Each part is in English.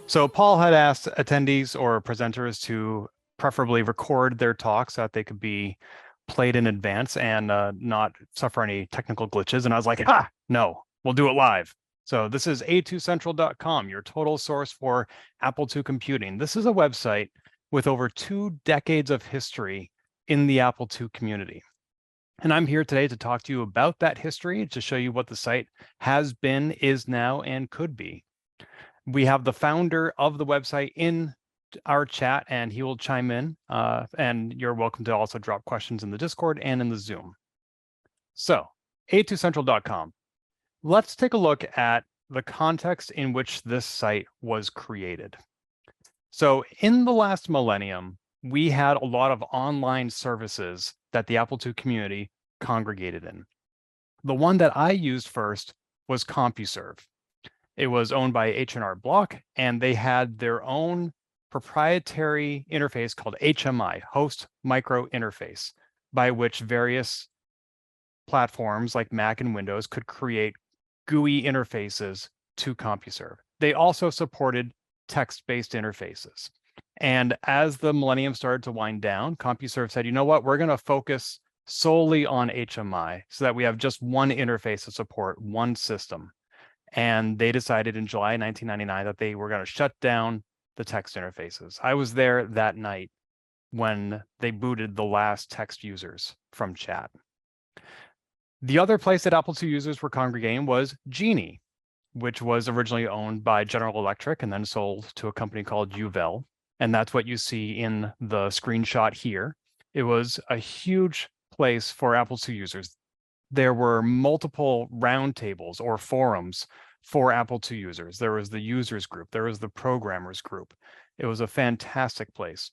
So Paul had asked attendees or presenters to preferably record their talk so that they could be played in advance and not suffer any technical glitches. And I was like, no, we'll do it live. So this is A2Central.com, your total source for Apple II computing. This is a website with over 2 decades of history in the Apple II community. And I'm here today to talk to you about that history, to show you what the site has been, is now, and could be. We have the founder of the website in our chat, and he will chime in. And you're welcome to also drop questions in the Discord and in the Zoom. So, A2Central.com. Let's take a look at the context in which this site was created. So, in the last millennium, we had a lot of online services that the Apple II community congregated in. The one that I used first was CompuServe. It was owned by H&R Block, and they had their own proprietary interface called HMI, Host Micro Interface, by which various platforms like Mac and Windows could create GUI interfaces to CompuServe. They also supported text-based interfaces. And as the millennium started to wind down, CompuServe said, you know what, we're going to focus solely on HMI so that we have just one interface to support one system. And they decided in July 1999 that they were going to shut down the text interfaces. I was there that night when they booted the last text users from chat. The other place that Apple II users were congregating was Genie, which was originally owned by General Electric and then sold to a company called Uvel. And that's what you see in the screenshot here. It was a huge place for Apple II users. There were multiple roundtables or forums for Apple II users. There was the users group. There was the programmers group. It was a fantastic place.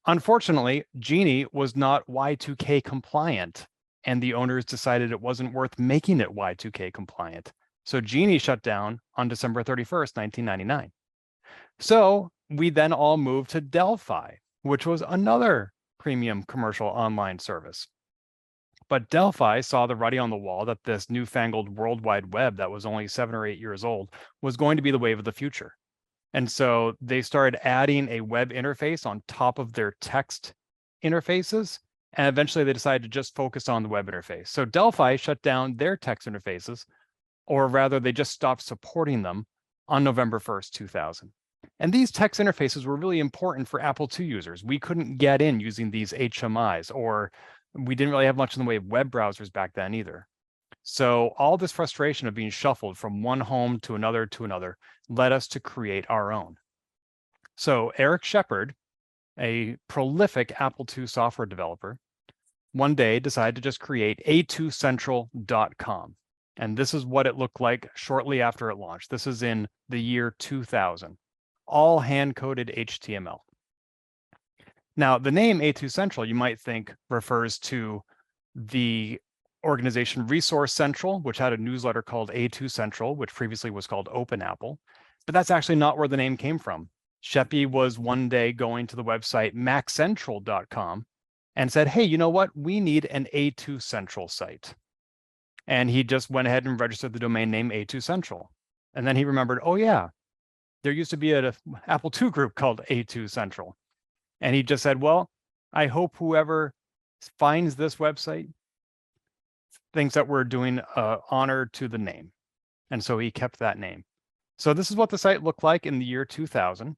Unfortunately, Genie was not Y2K compliant, and the owners decided it wasn't worth making it Y2K compliant. So Genie shut down on December 31st, 1999. So we then all moved to Delphi, which was another premium commercial online service. But Delphi saw the writing on the wall that this newfangled World Wide Web that was only 7 or 8 years old was going to be the wave of the future. And so they started adding a web interface on top of their text interfaces. And eventually they decided to just focus on the web interface. So Delphi shut down their text interfaces, or rather they just stopped supporting them on November 1st, 2000. And these text interfaces were really important for Apple II users. We couldn't get in using these HMIs, or we didn't really have much in the way of web browsers back then either. So all this frustration of being shuffled from one home to another led us to create our own. So Eric Sheppard, a prolific Apple II software developer, one day decided to just create A2Central.com. And this is what it looked like shortly after it launched. This is in the year 2000, all hand-coded HTML. Now, the name A2 Central, you might think, refers to the organization Resource Central, which had a newsletter called A2 Central, which previously was called Open Apple. But that's actually not where the name came from. Sheppy was one day going to the website MacCentral.com and said, hey, you know what? We need an A2 Central site. And he just went ahead and registered the domain name A2 Central. And then he remembered, oh yeah, there used to be an Apple II group called A2 Central. And he just said, well, I hope whoever finds this website thinks that we're doing honor to the name. And so he kept that name. So this is what the site looked like in the year 2000.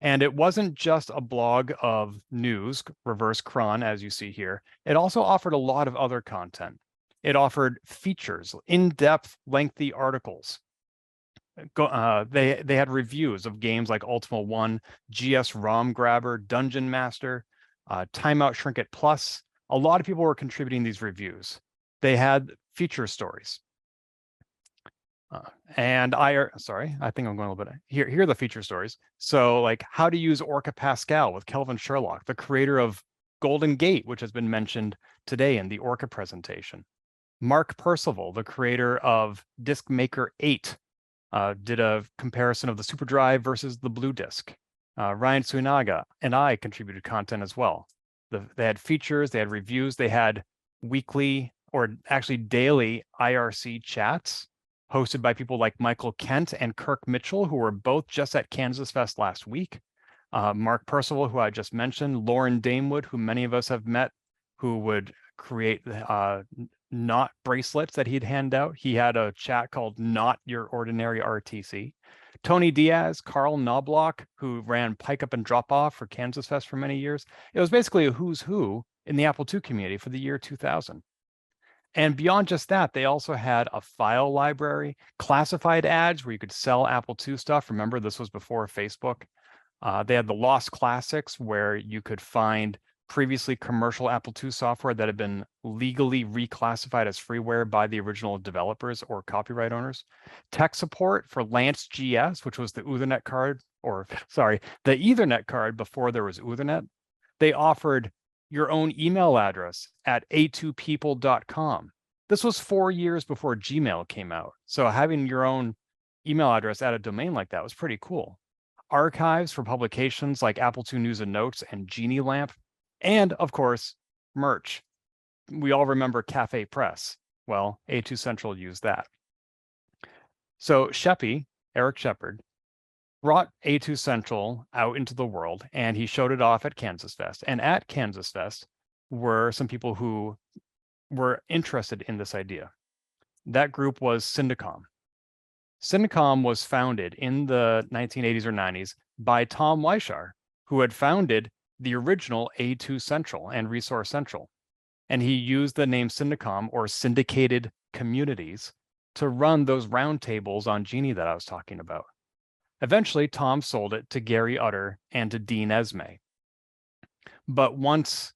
And it wasn't just a blog of news, reverse cron, as you see here. It also offered a lot of other content. It offered features, in-depth, lengthy articles. They had reviews of games like Ultima 1, GS ROM Grabber, Dungeon Master, Timeout Shrinkit Plus. A lot of people were contributing these reviews. They had feature stories. Sorry, I think I'm going a little bit. Here are the feature stories. So like how to use Orca Pascal with Kelvin Sherlock, the creator of Golden Gate, which has been mentioned today in the Orca presentation. Mark Percival, the creator of Disk Maker 8, did a comparison of the SuperDrive versus the Blue Disk. Ryan Suinaga and I contributed content as well. They had features, they had reviews, they had weekly or actually daily IRC chats hosted by people like Michael Kent and Kirk Mitchell, who were both just at KansasFest last week. Mark Percival, who I just mentioned, Lauren Damewood, who many of us have met, who would create knot bracelets that he'd hand out. He had a chat called Not Your Ordinary RTC. Tony Diaz, Carl Knobloch, who ran Pike Up and Drop Off for KansasFest for many years. It was basically a who's who in the Apple II community for the year 2000. And beyond just that, they also had a file library, classified ads where you could sell Apple II stuff. Remember, this was before Facebook. They had the Lost Classics, where you could find previously commercial Apple II software that had been legally reclassified as freeware by the original developers or copyright owners. Tech support for Lance.GS, which was the Ethernet card, or sorry, the Ethernet card before there was Ethernet. They offered your own email address at a2people.com. This was 4 years before Gmail came out. So having your own email address at a domain like that was pretty cool. Archives for publications like Apple II News and Notes and Genie Lamp. And of course, merch. We all remember Cafe Press. Well, A2 Central used that. So Sheppy, Eric Shepherd, brought A2 Central out into the world, and he showed it off at KansasFest. And at KansasFest were some people who were interested in this idea. That group was Syndicom. Syndicom was founded in the 1980s or 90s by Tom Weishar, who had founded the original A2 Central and Resource Central. And he used the name Syndicom, or syndicated communities, to run those roundtables on Genie that I was talking about. Eventually, Tom sold it to Gary Utter and to Dean Esmay. But once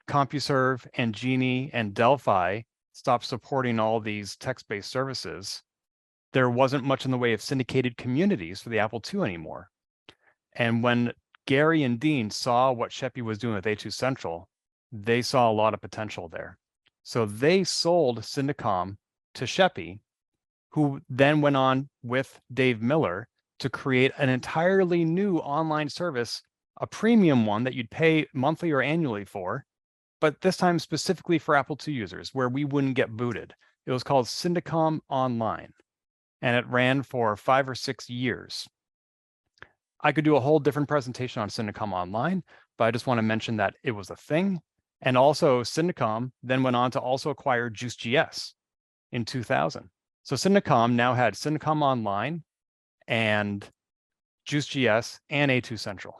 CompuServe and Genie and Delphi stopped supporting all these text-based services, there wasn't much in the way of syndicated communities for the Apple II anymore. And when Gary and Dean saw what Sheppy was doing with A2 Central, they saw a lot of potential there. So they sold Syndicom to Sheppy, who then went on with Dave Miller to create an entirely new online service, a premium one that you'd pay monthly or annually for, but this time specifically for Apple II users, where we wouldn't get booted. It was called Syndicom Online, and it ran for 5 or 6 years. I could do a whole different presentation on Syndicom Online, but I just want to mention that it was a thing. And also Syndicom then went on to also acquire Juiced.GS in 2000. So Syndicom now had Syndicom Online and Juiced.GS and A2 Central.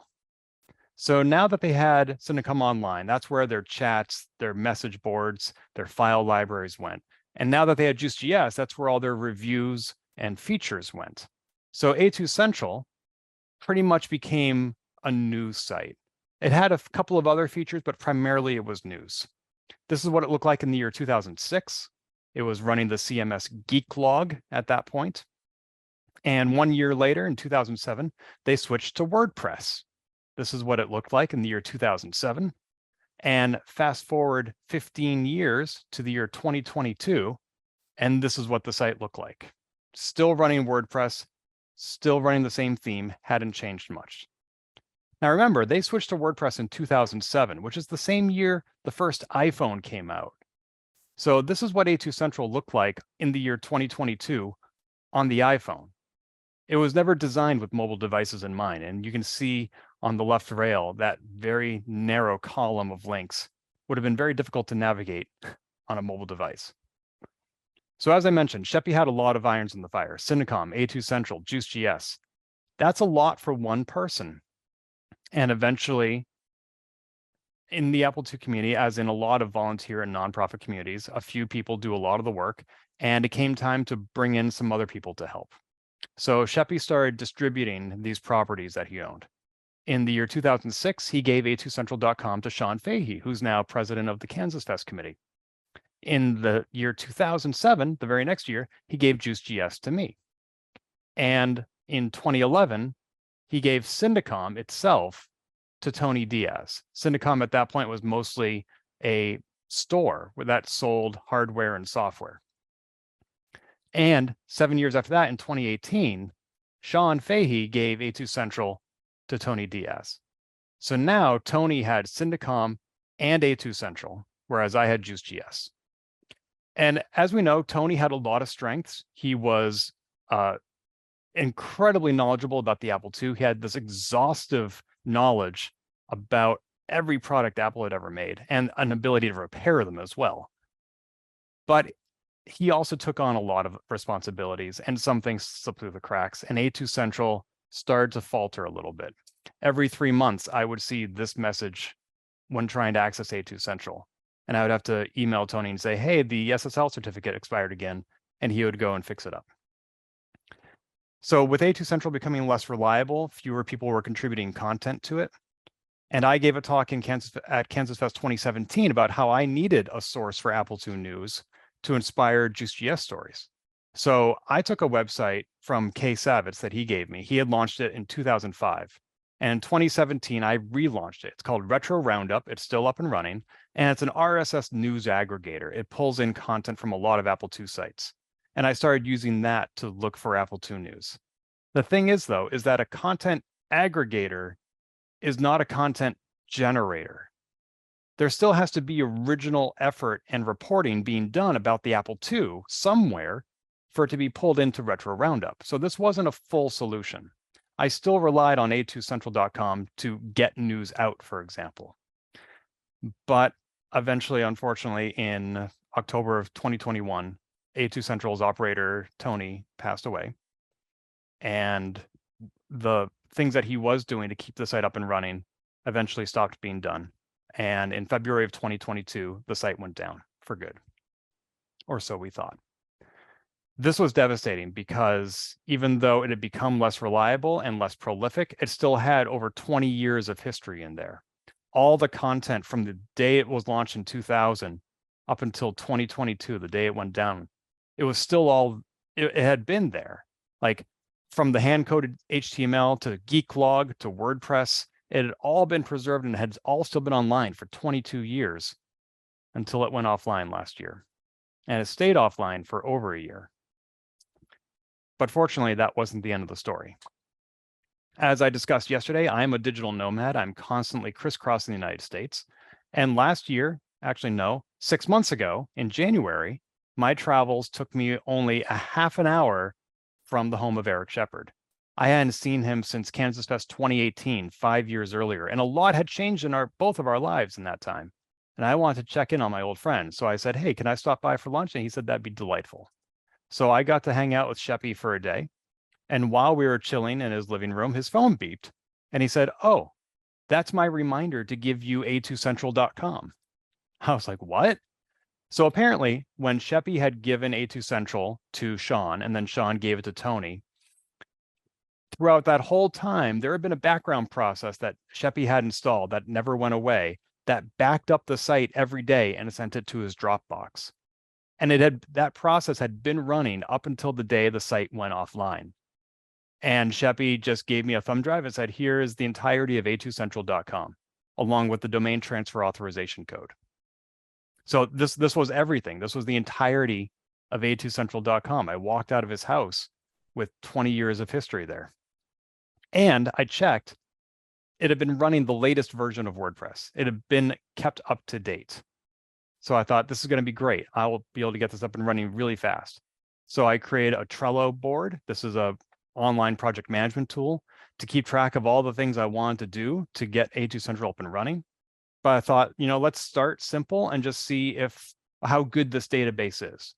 So now that they had Syndicom Online, that's where their chats, their message boards, their file libraries went. And now that they had Juiced.GS, that's where all their reviews and features went. So A2 Central pretty much became a news site. It had a couple of other features, but primarily it was news. This is what it looked like in the year 2006. It was running the CMS Geek Log at that point. And 1 year later, in 2007, they switched to WordPress. This is what it looked like in the year 2007. And fast forward 15 years to the year 2022, and this is what the site looked like. Still running WordPress, still running the same theme, hadn't changed much. Now remember, they switched to WordPress in 2007, which is the same year the first iPhone came out. So this is what A2 Central looked like in the year 2022 on the iPhone. It was never designed with mobile devices in mind, and you can see on the left rail that very narrow column of links would have been very difficult to navigate on a mobile device. So as I mentioned, Sheppy had a lot of irons in the fire. Syndicom, A2 Central, Juiced.GS. That's a lot for one person. And eventually, in the Apple II community, as in a lot of volunteer and nonprofit communities, a few people do a lot of the work, and it came time to bring in some other people to help. So Sheppy started distributing these properties that he owned. In the year 2006, he gave A2Central.com to Sean Fahey, who's now president of the KansasFest committee. In the year 2007, the very next year, he gave Juiced.GS to me. And in 2011, he gave Syndicom itself to Tony Diaz. Syndicom at that point was mostly a store that sold hardware and software. And 7 years after that, in 2018, Sean Fahey gave A2 Central to Tony Diaz. So now Tony had Syndicom and A2 Central, whereas I had Juiced.GS. And as we know, Tony had a lot of strengths. He was incredibly knowledgeable about the Apple II. He had this exhaustive knowledge about every product Apple had ever made and an ability to repair them as well. But he also took on a lot of responsibilities, and some things slipped through the cracks, and A2 Central started to falter a little bit. Every 3 months, I would see this message when trying to access A2 Central. And I would have to email Tony and say, hey, the SSL certificate expired again, and he would go and fix it up. So with A2 Central becoming less reliable, fewer people were contributing content to it. And I gave a talk at KansasFest 2017 about how I needed a source for Apple II news to inspire Juiced.GS stories. So I took a website from Kay Savitz that he gave me. He had launched it in 2005. And in 2017, I relaunched it. It's called Retro Roundup. It's still up and running. And it's an RSS news aggregator. It pulls in content from a lot of Apple II sites. And I started using that to look for Apple II news. The thing is, though, is that a content aggregator is not a content generator. There still has to be original effort and reporting being done about the Apple II somewhere for it to be pulled into Retro Roundup. So this wasn't a full solution. I still relied on a2central.com to get news out, for example. But eventually, unfortunately, in October of 2021, A2 Central's operator, Tony, passed away. And the things that he was doing to keep the site up and running eventually stopped being done. And in February of 2022, the site went down for good, or so we thought. This was devastating because even though it had become less reliable and less prolific, it still had over 20 years of history in there. All the content from the day it was launched in 2000 up until 2022, the day it went down, it was still it had been there. Like from the hand-coded HTML to Geeklog to WordPress, it had all been preserved and had all still been online for 22 years until it went offline last year. And it stayed offline for over a year. But fortunately, that wasn't the end of the story. As I discussed yesterday, I'm a digital nomad. I'm constantly crisscrossing the United States. And last year, actually no, 6 months ago in January, my travels took me only a half an hour from the home of Eric Shepherd. I hadn't seen him since KansasFest 2018, 5 years earlier, and a lot had changed in both of our lives in that time. And I wanted to check in on my old friend. So I said, hey, can I stop by for lunch? And he said, that'd be delightful. So I got to hang out with Sheppy for a day. And while we were chilling in his living room, his phone beeped. And he said, oh, that's my reminder to give you a2central.com. I was like, what? So apparently, when Sheppy had given A2 Central to Sean, and then Sean gave it to Tony, throughout that whole time, there had been a background process that Sheppy had installed that never went away, that backed up the site every day and sent it to his Dropbox. And that process had been running up until the day the site went offline. And Sheppy just gave me a thumb drive and said, here is the entirety of a2central.com, along with the domain transfer authorization code. So this was everything. This was the entirety of a2central.com. I walked out of his house with 20 years of history there. And I checked, it had been running the latest version of WordPress. It had been kept up to date. So I thought, this is going to be great. I will be able to get this up and running really fast. So I created a Trello board. This is an online project management tool to keep track of all the things I wanted to do to get A2 Central up and running. But I thought, let's start simple and just see how good this database is.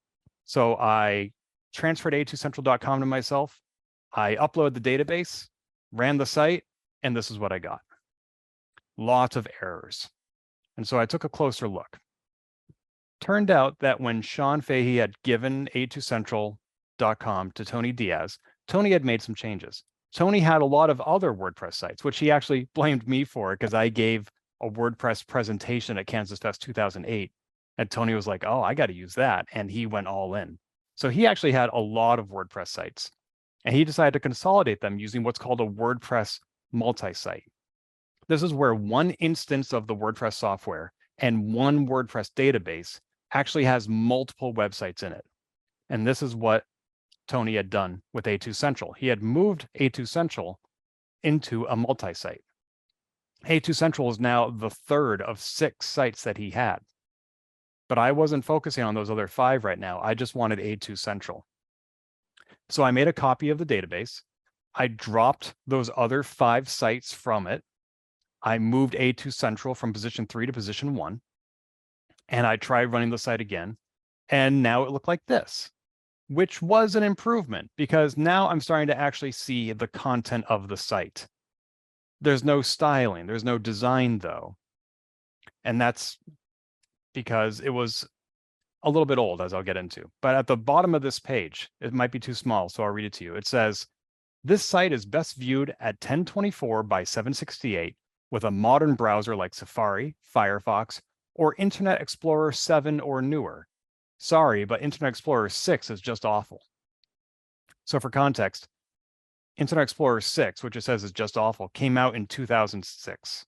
So I transferred a2central.com to myself. I uploaded the database, ran the site, and this is what I got. Lots of errors. And so I took a closer look. Turned out that when Sean Fahey had given a2central.com to Tony Diaz, Tony had made some changes. Tony had a lot of other WordPress sites, which he actually blamed me for because I gave a WordPress presentation at KansasFest 2008. And Tony was like, oh, I got to use that. And he went all in. So he actually had a lot of WordPress sites. And he decided to consolidate them using what's called a WordPress multi-site. This is where one instance of the WordPress software and one WordPress database actually has multiple websites in it. And this is what Tony had done with A2 Central. He had moved A2 Central into a multi-site. A2 Central is now the third of 6 sites that he had. but I wasn't focusing on those other 5 right now. I just wanted A2 Central. So I made a copy of the database. I dropped those other 5 sites from it. I moved A2 Central from position 3 to position 1. And I tried running the site again. And now it looked like this, which was an improvement because now I'm starting to actually see the content of the site. There's no styling, there's no design though. And that's because it was a little bit old, as I'll get into. But at the bottom of this page, it might be too small, so I'll read it to you. It says, this site is best viewed at 1024 by 768 with a modern browser like Safari, Firefox, or Internet Explorer 7 or newer. Sorry, but Internet Explorer 6 is just awful. So for context, Internet Explorer 6, which it says is just awful, came out in 2006.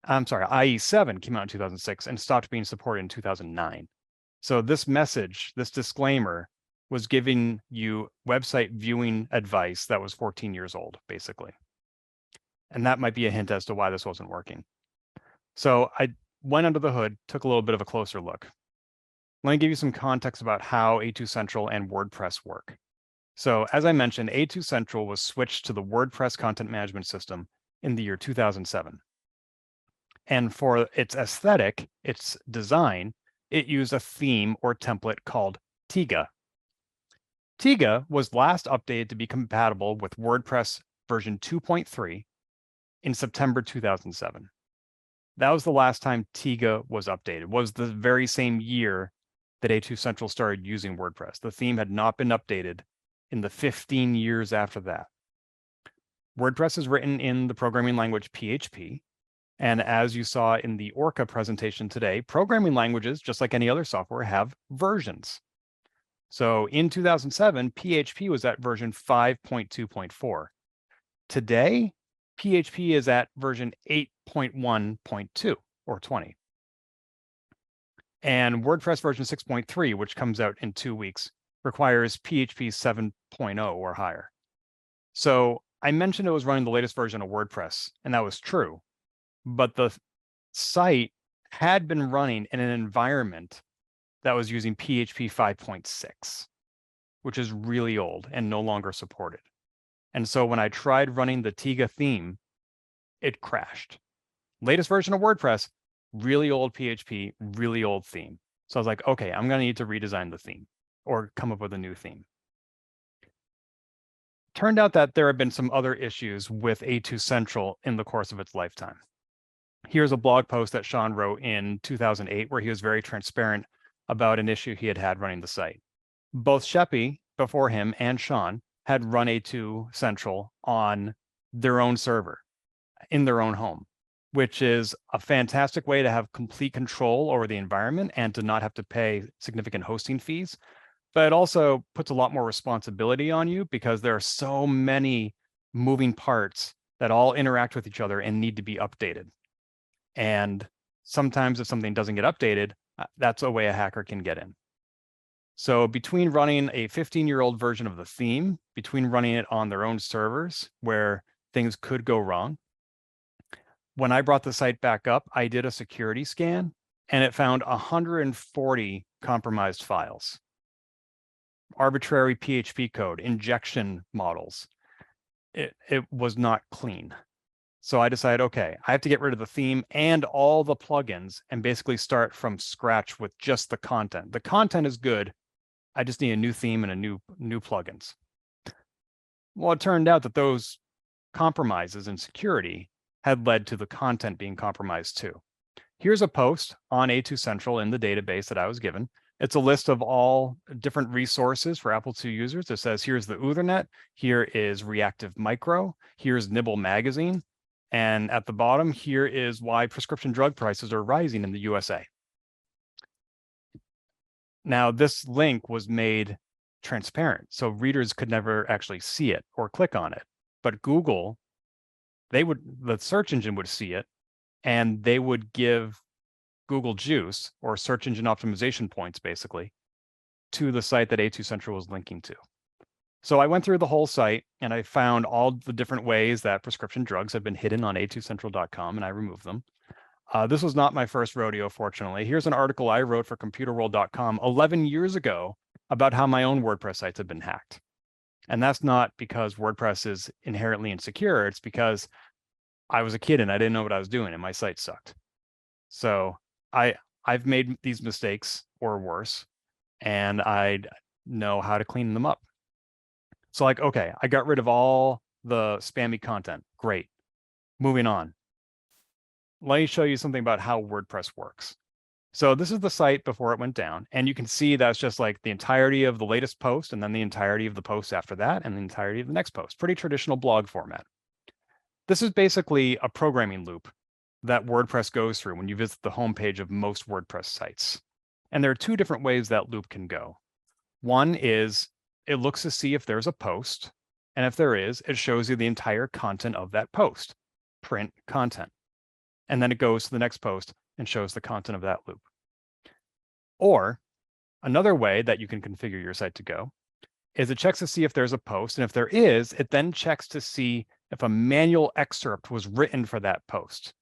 I'm sorry, IE7 came out in 2006 and stopped being supported in 2009. So this message, this disclaimer, was giving you website viewing advice that was 14 years old, basically. And that might be a hint as to why this wasn't working. So I went under the hood, took a little bit of a closer look. Let me give you some context about how A2 Central and WordPress work. So as I mentioned, A2 Central was switched to the WordPress content management system in the year 2007. And for its aesthetic, its design, it used a theme or template called Tiga. Tiga was last updated to be compatible with WordPress version 2.3 in September 2007. That was the last time Tiga was updated, was the very same year that A2 Central started using WordPress. The theme had not been updated in the 15 years after that. WordPress is written in the programming language PHP. And as you saw in the Orca presentation today, programming languages, just like any other software, have versions. So in 2007, PHP was at version 5.2.4. Today, PHP is at version 8.1.2 or 20. And WordPress version 6.3, which comes out in 2 weeks, requires PHP 7.0 or higher. So I mentioned it was running the latest version of WordPress, and that was true. But the site had been running in an environment that was using PHP 5.6, which is really old and no longer supported. And so when I tried running the Tiga theme, it crashed. Latest version of WordPress, really old PHP, really old theme. So I was like, okay, I'm going to need to redesign the theme or come up with a new theme. Turned out that there have been some other issues with A2 Central in the course of its lifetime. Here's a blog post that Sean wrote in 2008 where he was very transparent about an issue he had had running the site. Both Sheppy before him and Sean had run A2 Central on their own server in their own home, which is a fantastic way to have complete control over the environment and to not have to pay significant hosting fees. But it also puts a lot more responsibility on you because there are so many moving parts that all interact with each other and need to be updated. And sometimes if something doesn't get updated, that's a way a hacker can get in. So between running a 15-year-old version of the theme, between running it on their own servers where things could go wrong, when I brought the site back up, I did a security scan and it found 140 compromised files, arbitrary PHP code, injection models. It was not clean. So I decided, okay, I have to get rid of the theme and all the plugins and basically start from scratch with just the content. The content is good. I just need a new theme and a new plugins. Well, it turned out that those compromises in security had led to the content being compromised too. Here's a post on A2 Central in the database that I was given. It's a list of all different resources for Apple II users. It says, here's the Ethernet, here is Reactive Micro, here's Nibble Magazine, and at the bottom, here is why prescription drug prices are rising in the USA. Now, this link was made transparent, so readers could never actually see it or click on it. But Google, the search engine would see it, and they would give Google Juice, or search engine optimization points, basically, to the site that A2 Central was linking to. So I went through the whole site, and I found all the different ways that prescription drugs have been hidden on a2central.com, and I removed them. This was not my first rodeo, fortunately. Here's an article I wrote for computerworld.com 11 years ago about how my own WordPress sites have been hacked. And that's not because WordPress is inherently insecure. It's because I was a kid and I didn't know what I was doing and my site sucked. So I've made these mistakes or worse, and I know how to clean them up. So like, okay, I got rid of all the spammy content. Great. Moving on. Let me show you something about how WordPress works. So this is the site before it went down, and you can see that's just like the entirety of the latest post, and then the entirety of the post after that, and the entirety of the next post. Pretty traditional blog format. This is basically a programming loop that WordPress goes through when you visit the homepage of most WordPress sites. And there are two different ways that loop can go. One is it looks to see if there's a post, and if there is, it shows you the entire content of that post, print content. And then it goes to the next post and shows the content of that loop. Or another way that you can configure your site to go is it checks to see if there's a post, and if there is, it then checks to see if a manual excerpt was written for that post.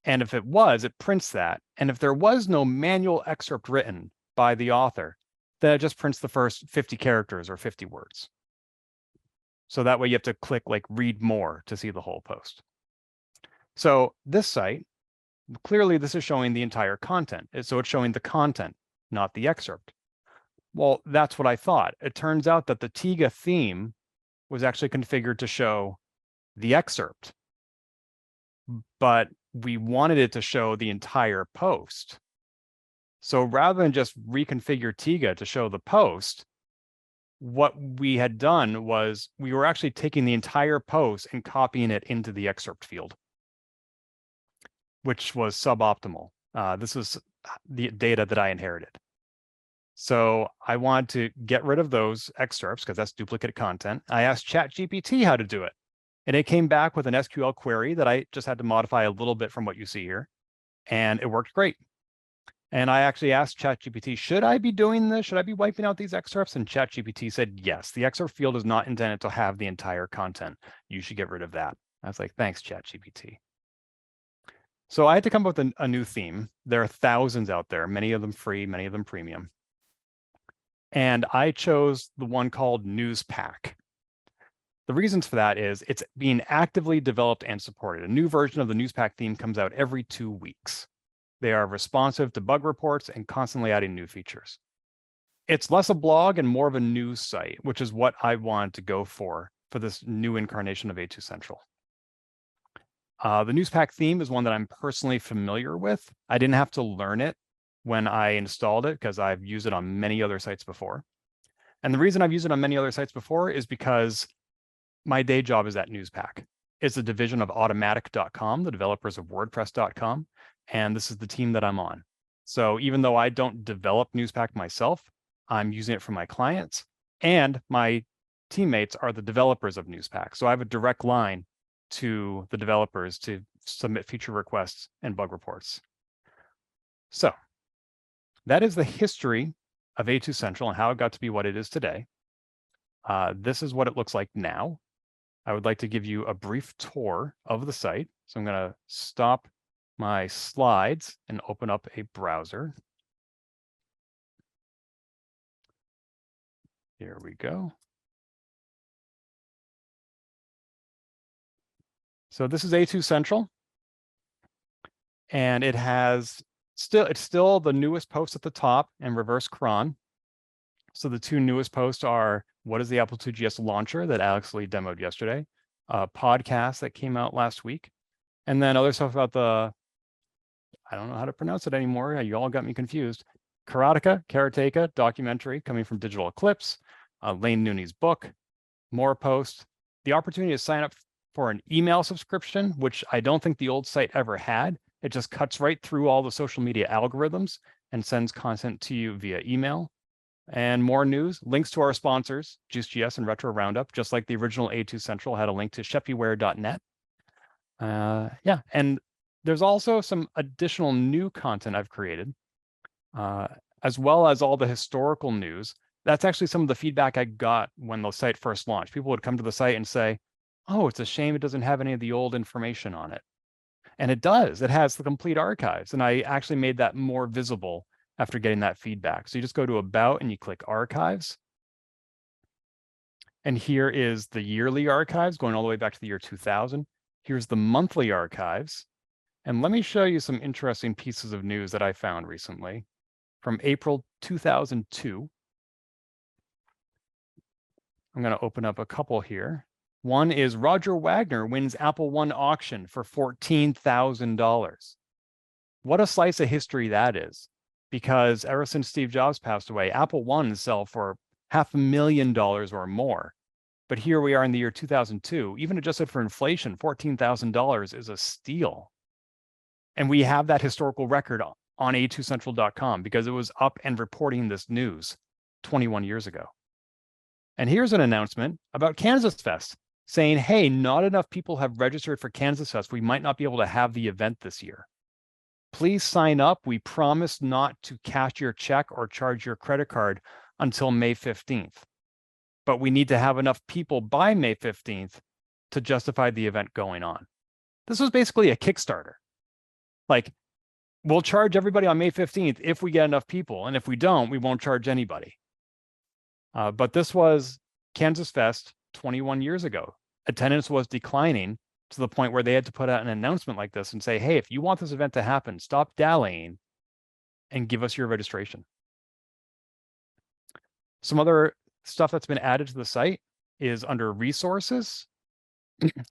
And if it was, it prints that. And if there was no manual excerpt written by the author, then it just prints the first 50 characters or 50 words. So that way you have to click like read more to see the whole post. So this site, clearly this is showing the entire content. So it's showing the content, not the excerpt. Well, that's what I thought. It turns out that the Tiga theme was actually configured to show the excerpt, but we wanted it to show the entire post. So rather than just reconfigure Tiga to show the post, what we had done was we were actually taking the entire post and copying it into the excerpt field, which was suboptimal. This was the data that I inherited. So I wanted to get rid of those excerpts because that's duplicate content. I asked ChatGPT how to do it, and it came back with an SQL query that I just had to modify a little bit from what you see here, and it worked great. And I actually asked ChatGPT, should I be doing this? Should I be wiping out these excerpts? And ChatGPT said, yes, the excerpt field is not intended to have the entire content. You should get rid of that. I was like, thanks, ChatGPT. So I had to come up with a new theme. There are thousands out there, many of them free, many of them premium. And I chose the one called Newspack. The reasons for that is it's being actively developed and supported. A new version of the Newspack theme comes out every 2 weeks. They are responsive to bug reports and constantly adding new features. It's less a blog and more of a news site, which is what I wanted to go for this new incarnation of A2 Central. The Newspack theme is one that I'm personally familiar with. I didn't have to learn it when I installed it because I've used it on many other sites before. And the reason I've used it on many other sites before is because my day job is at Newspack. It's a division of Automatic.com, the developers of WordPress.com, and this is the team that I'm on. So even though I don't develop Newspack myself, I'm using it for my clients, and my teammates are the developers of Newspack. So I have a direct line to the developers to submit feature requests and bug reports. So that is the history of A2 Central and how it got to be what it is today. This is what it looks like now. I would like to give you a brief tour of the site. So I'm going to stop my slides and open up a browser. Here we go. So this is A2 Central, and it has it's still the newest post at the top and reverse cron. So the two newest posts are what is the Apple2GS launcher that Alex Lee demoed yesterday, a podcast that came out last week, and then other stuff about I don't know how to pronounce it anymore. You all got me confused. Karateka documentary coming from Digital Eclipse, Lane Nooney's book, more posts, the opportunity to sign up for an email subscription, which I don't think the old site ever had. It just cuts right through all the social media algorithms and sends content to you via email. And more news, links to our sponsors, Juiced.GS and Retro Roundup, just like the original A2 Central had a link to sheppyware.net. Yeah, and there's also some additional new content I've created, as well as all the historical news. That's actually some of the feedback I got when the site first launched. People would come to the site and say, oh, it's a shame it doesn't have any of the old information on it. And it does. It has the complete archives. And I actually made that more visible after getting that feedback. So you just go to About and you click Archives. And here is the yearly archives going all the way back to the year 2000. Here's the monthly archives. And let me show you some interesting pieces of news that I found recently from April 2002. I'm going to open up a couple here. One is Roger Wagner wins Apple One auction for $14,000. What a slice of history that is, because ever since Steve Jobs passed away, Apple Ones sell for $500,000 or more. But here we are in the year 2002, even adjusted for inflation, $14,000 is a steal. And we have that historical record on A2Central.com because it was up and reporting this news 21 years ago. And here's an announcement about KansasFest saying, hey, not enough people have registered for KansasFest. We might not be able to have the event this year. Please sign up. We promise not to cash your check or charge your credit card until May 15th. But we need to have enough people by May 15th to justify the event going on. This was basically a Kickstarter. Like, we'll charge everybody on May 15th if we get enough people. And if we don't, we won't charge anybody. But this was KansasFest 21 years ago. Attendance was declining to the point where they had to put out an announcement like this and say, hey, if you want this event to happen, stop dallying and give us your registration. Some other stuff that's been added to the site is under resources.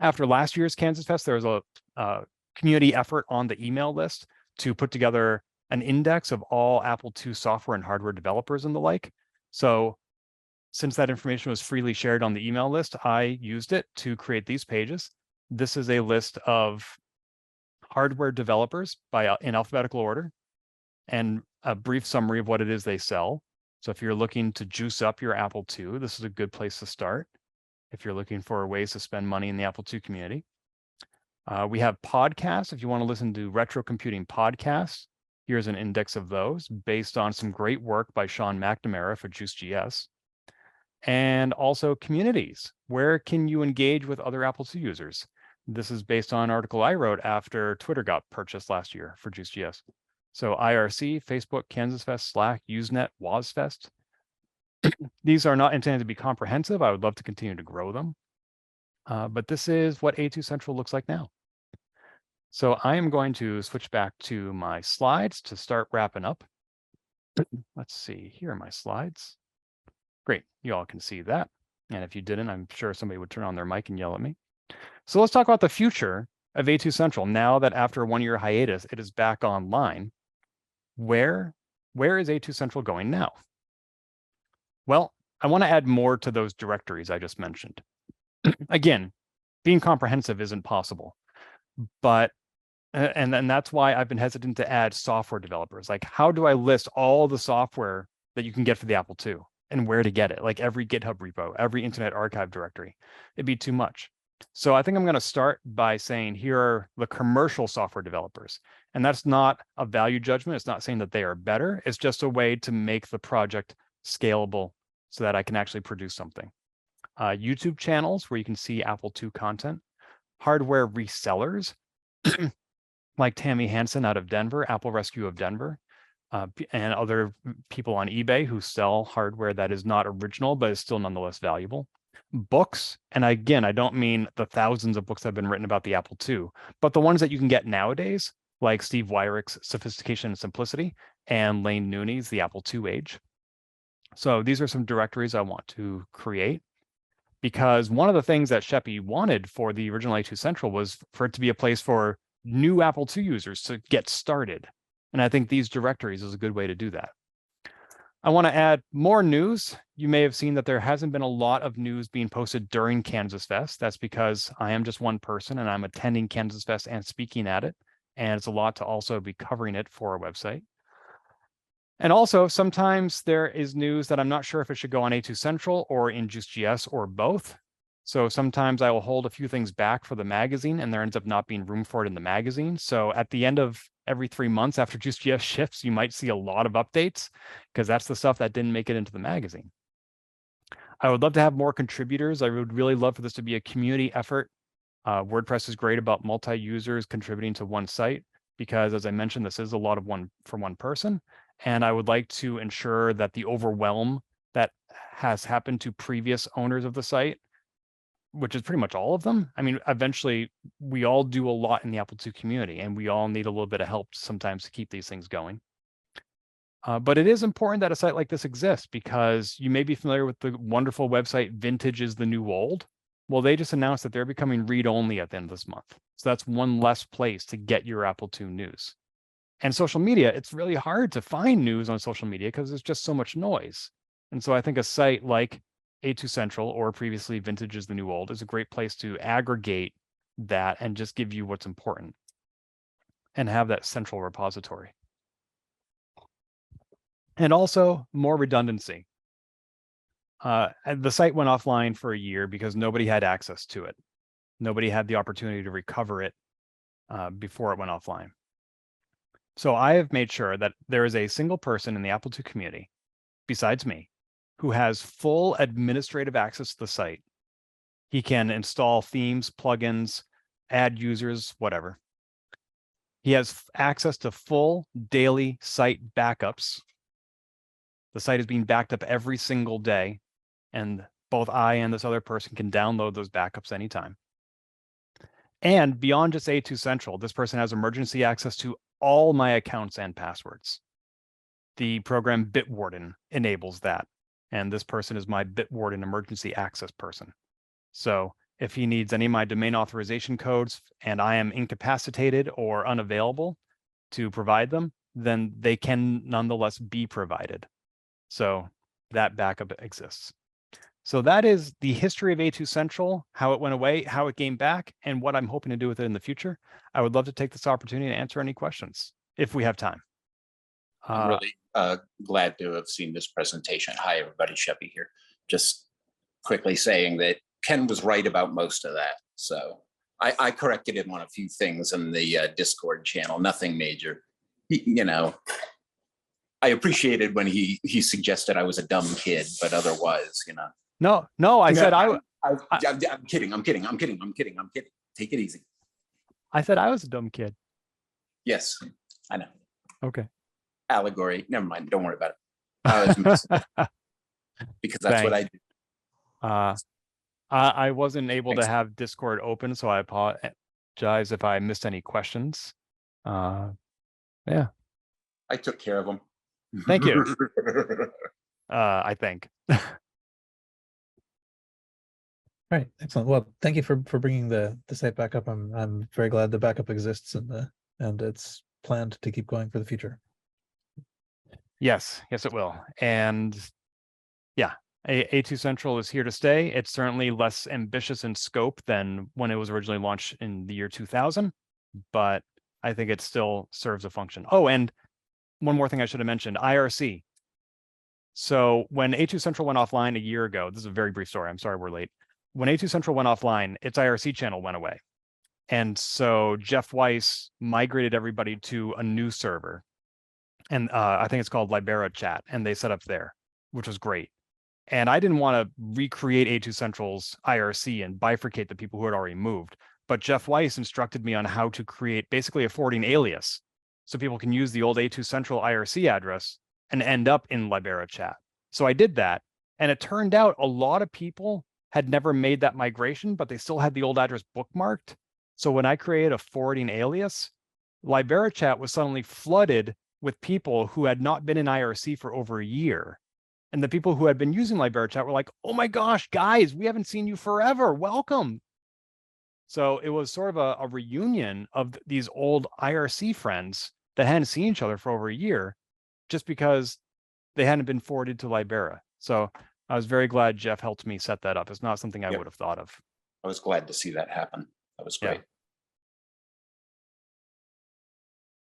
After last year's KansasFest, there was a community effort on the email list to put together an index of all Apple II software and hardware developers and the like. So since that information was freely shared on the email list, I used it to create these pages. This is a list of hardware developers in alphabetical order and a brief summary of what it is they sell. So if you're looking to juice up your Apple II, this is a good place to start. If you're looking for ways to spend money in the Apple II community. We have podcasts. If you want to listen to retro computing podcasts, here's an index of those based on some great work by Sean McNamara for Juiced.GS. And also communities. Where can you engage with other Apple II users? This is based on an article I wrote after Twitter got purchased last year for Juiced.GS. So IRC, Facebook, KansasFest, Slack, Usenet, WozFest. These are not intended to be comprehensive. I would love to continue to grow them. But this is what A2 Central looks like now. So I am going to switch back to my slides to start wrapping up. Let's see, here are my slides. Great, you all can see that. And if you didn't, I'm sure somebody would turn on their mic and yell at me. So let's talk about the future of A2 Central. Now that after a 1-year hiatus, it is back online. Where is A2 Central going now? Well, I want to add more to those directories I just mentioned. Again, being comprehensive isn't possible, but and that's why I've been hesitant to add software developers. Like, how do I list all the software that you can get for the Apple II and where to get it? Like every GitHub repo, every Internet Archive directory, it'd be too much. So I think I'm going to start by saying here are the commercial software developers. And that's not a value judgment. It's not saying that they are better. It's just a way to make the project scalable so that I can actually produce something. YouTube channels where you can see Apple II content. Hardware resellers like Tammy Hansen out of Denver, Apple Rescue of Denver, and other people on eBay who sell hardware that is not original, but is still nonetheless valuable. Books, and again, I don't mean the thousands of books that have been written about the Apple II, but the ones that you can get nowadays, like Steve Wyrick's Sophistication and Simplicity and Lane Nooney's The Apple II Age. So these are some directories I want to create, because one of the things that Sheppy wanted for the original A2 Central was for it to be a place for new Apple II users to get started. And I think these directories is a good way to do that. I want to add more news. You may have seen that there hasn't been a lot of news being posted during KansasFest. That's because I am just one person and I'm attending KansasFest and speaking at it. And it's a lot to also be covering it for our website. And also sometimes there is news that I'm not sure if it should go on A2 Central or in Juiced.GS or both. So sometimes I will hold a few things back for the magazine and there ends up not being room for it in the magazine. So at the end of every 3 months after Juiced.GS ships, you might see a lot of updates because that's the stuff that didn't make it into the magazine. I would love to have more contributors. I would really love for this to be a community effort WordPress is great about multi-users contributing to one site because, as I mentioned, this is a lot of one person. And I would like to ensure that the overwhelm that has happened to previous owners of the site, which is pretty much all of them. I mean, eventually we all do a lot in the Apple II community, and we all need a little bit of help sometimes to keep these things going. But it is important that a site like this exists, because you may be familiar with the wonderful website Vintage is the New Old. Well, they just announced that they're becoming read-only at the end of this month. So that's one less place to get your Apple II news. And social media, it's really hard to find news on social media because there's just so much noise. And so I think a site like A2 Central, or previously Vintage is the New Old, is a great place to aggregate that and just give you what's important and have that central repository. And also more redundancy. The site went offline for a year because nobody had access to it. Nobody had the opportunity to recover it before it went offline. So I have made sure that there is a single person in the Apple II community, besides me, who has full administrative access to the site. He can install themes, plugins, add users, whatever. He has access to full daily site backups. The site is being backed up every single day, and both I and this other person can download those backups anytime. And beyond just A2 Central, this person has emergency access to all my accounts and passwords. The program Bitwarden enables that, and this person is my Bitwarden emergency access person. So if he needs any of my domain authorization codes and I am incapacitated or unavailable to provide them, then they can nonetheless be provided. So that backup exists. So that is the history of A2 Central, how it went away, how it came back, and what I'm hoping to do with it in the future. I would love to take this opportunity to answer any questions if we have time. I'm really glad to have seen this presentation. Hi, everybody. Sheppy here. Just quickly saying that Ken was right about most of that. So I corrected him on a few things in the Discord channel, nothing major. You know, I appreciated when he suggested I was a dumb kid, but otherwise, you know. No, I said I'm kidding. I'm kidding. Take it easy. I said I was a dumb kid. Yes, I know. Okay. Allegory. Never mind. Don't worry about it. I was messing because that's what I do. I wasn't able to have Discord open, so I apologize if I missed any questions. Yeah. I took care of them. Thank you. I think. All right, excellent. Well, thank you for bringing the site back up. I'm very glad the backup exists and it's planned to keep going for the future. Yes, it will. And yeah, A2 Central is here to stay. It's certainly less ambitious in scope than when it was originally launched in the year 2000, but I think it still serves a function. Oh, and one more thing I should have mentioned, IRC. So when A2 Central went offline a year ago, this is a very brief story, I'm sorry we're late. When A2 Central went offline, its IRC channel went away. And so Jeff Weiss migrated everybody to a new server. And I think it's called Libera Chat, and they set up there, which was great. And I didn't want to recreate A2 Central's IRC and bifurcate the people who had already moved. But Jeff Weiss instructed me on how to create basically a forwarding alias so people can use the old A2 Central IRC address and end up in Libera Chat. So I did that, and it turned out a lot of people had never made that migration, but they still had the old address bookmarked. So when I created a forwarding alias, Libera Chat was suddenly flooded with people who had not been in IRC for over a year. And the people who had been using Libera Chat were like, oh my gosh, guys, we haven't seen you forever. Welcome. So it was sort of a reunion of these old IRC friends that hadn't seen each other for over a year just because they hadn't been forwarded to Libera. So I was very glad Jeff helped me set that up. It's not something I would have thought of. I was glad to see that happen. That was great. Yeah.